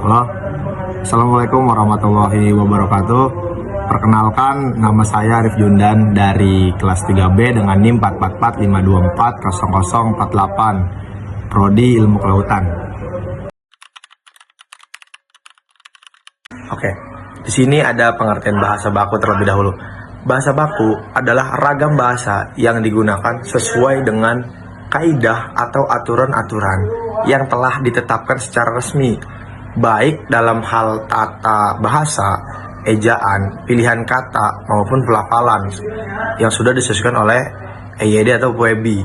Halo, Assalamualaikum warahmatullahi wabarakatuh. Perkenalkan, nama saya Arif Jundan dari kelas 3B dengan NIM 44452400048, Prodi Ilmu Kelautan. Oke, di sini ada pengertian bahasa baku terlebih dahulu. Bahasa baku adalah ragam bahasa yang digunakan sesuai dengan kaidah atau aturan-aturan yang telah ditetapkan secara resmi, baik dalam hal tata bahasa, ejaan, pilihan kata, maupun pelafalan yang sudah disesuaikan oleh EYD atau PUEB.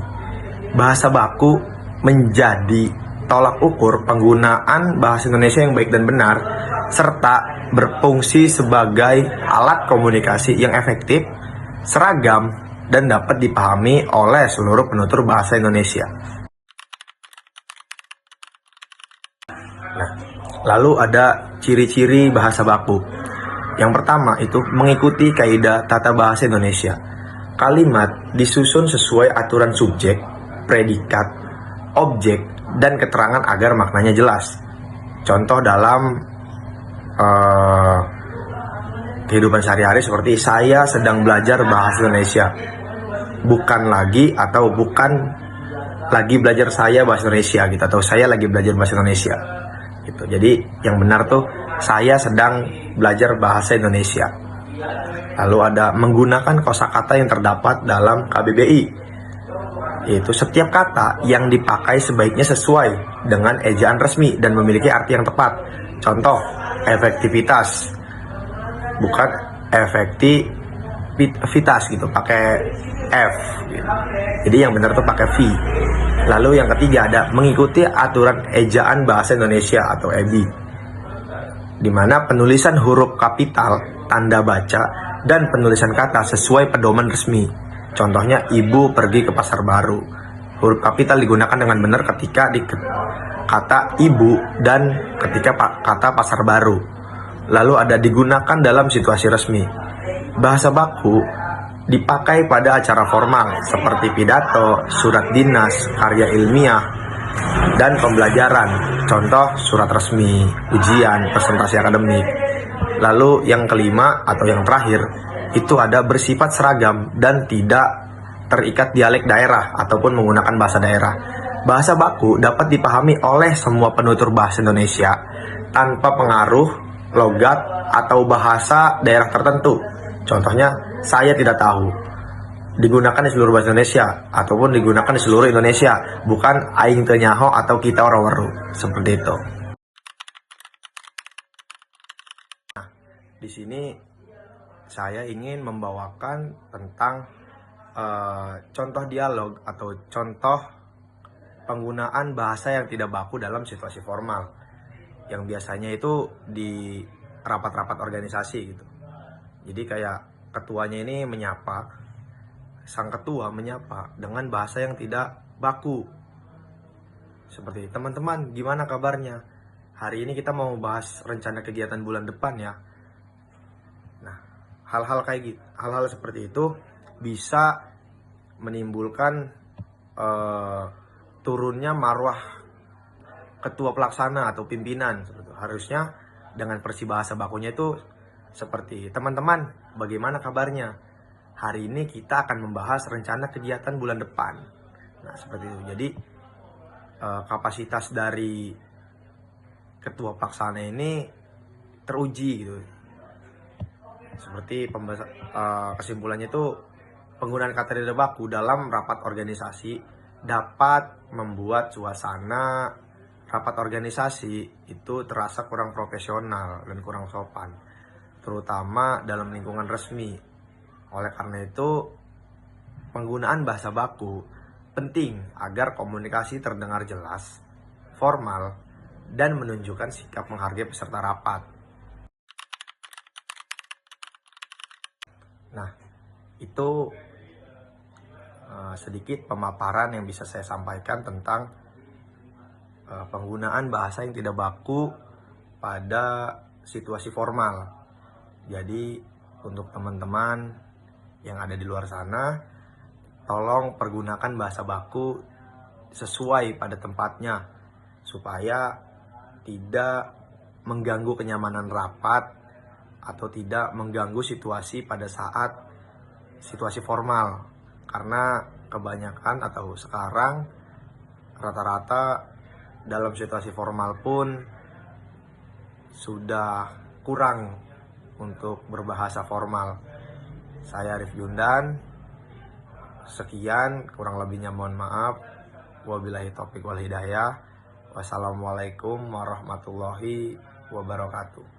Bahasa baku menjadi tolak ukur penggunaan bahasa Indonesia yang baik dan benar, serta berfungsi sebagai alat komunikasi yang efektif, seragam, dan dapat dipahami oleh seluruh penutur bahasa Indonesia. Nah, lalu ada ciri-ciri bahasa baku. Yang pertama itu mengikuti kaidah tata bahasa Indonesia. Kalimat disusun sesuai aturan subjek, predikat, objek, dan keterangan agar maknanya jelas. Contoh dalam kehidupan sehari-hari seperti saya sedang belajar bahasa Indonesia. Bukan lagi belajar saya bahasa Indonesia gitu, atau saya lagi belajar bahasa Indonesia gitu. Jadi yang benar tuh saya sedang belajar bahasa Indonesia. Lalu ada menggunakan kosakata yang terdapat dalam KBBI. Yaitu setiap kata yang dipakai sebaiknya sesuai dengan ejaan resmi dan memiliki arti yang tepat. Contoh, efektivitas, bukan efektivitas gitu, pakai F gitu. Jadi yang benar tuh pakai V. Lalu yang ketiga ada mengikuti aturan ejaan bahasa Indonesia atau EBI, di mana penulisan huruf kapital, tanda baca, dan penulisan kata sesuai pedoman resmi. Contohnya, ibu pergi ke pasar baru. Huruf kapital digunakan dengan benar ketika di kata ibu dan ketika kata pasar baru. Lalu ada digunakan dalam situasi resmi. Bahasa baku dipakai pada acara formal seperti pidato, surat dinas, karya ilmiah, dan pembelajaran. Contoh surat resmi, ujian, presentasi akademik. Lalu yang kelima atau yang terakhir itu ada bersifat seragam dan tidak terikat dialek daerah ataupun menggunakan bahasa daerah. Bahasa baku dapat dipahami oleh semua penutur bahasa Indonesia tanpa pengaruh logat atau bahasa daerah tertentu. Contohnya, saya tidak tahu digunakan di seluruh bahasa Indonesia ataupun digunakan di seluruh Indonesia, bukan aing teu nyaho atau kita orang weru, seperti itu. Nah, di sini saya ingin membawakan tentang contoh dialog atau contoh penggunaan bahasa yang tidak baku dalam situasi formal, yang biasanya itu di rapat-rapat organisasi gitu. Jadi kayak ketuanya ini sang ketua menyapa dengan bahasa yang tidak baku. Seperti, teman-teman gimana kabarnya? Hari ini kita mau bahas rencana kegiatan bulan depan ya. Nah, hal-hal seperti itu bisa menimbulkan turunnya marwah ketua pelaksana atau pimpinan. Harusnya dengan versi bahasa bakunya itu seperti, teman-teman bagaimana kabarnya? Hari ini kita akan membahas rencana kegiatan bulan depan. Nah, seperti itu. Jadi kapasitas dari ketua pelaksana ini teruji gitu. Seperti kesimpulannya itu, penggunaan kata tidak baku dalam rapat organisasi dapat membuat suasana rapat organisasi itu terasa kurang profesional dan kurang sopan, terutama dalam lingkungan resmi. Oleh karena itu, penggunaan bahasa baku penting agar komunikasi terdengar jelas, formal, dan menunjukkan sikap menghargai peserta rapat. Nah, itu sedikit pemaparan yang bisa saya sampaikan tentang penggunaan bahasa yang tidak baku pada situasi formal. Jadi untuk teman-teman yang ada di luar sana, tolong pergunakan bahasa baku sesuai pada tempatnya supaya tidak mengganggu kenyamanan rapat atau tidak mengganggu situasi pada saat situasi formal. Karena kebanyakan atau sekarang rata-rata dalam situasi formal pun sudah kurang untuk berbahasa formal. Saya Arif Jundan, sekian, kurang lebihnya mohon maaf. Wabillahi taufiq wal hidayah. Wassalamualaikum warahmatullahi wabarakatuh.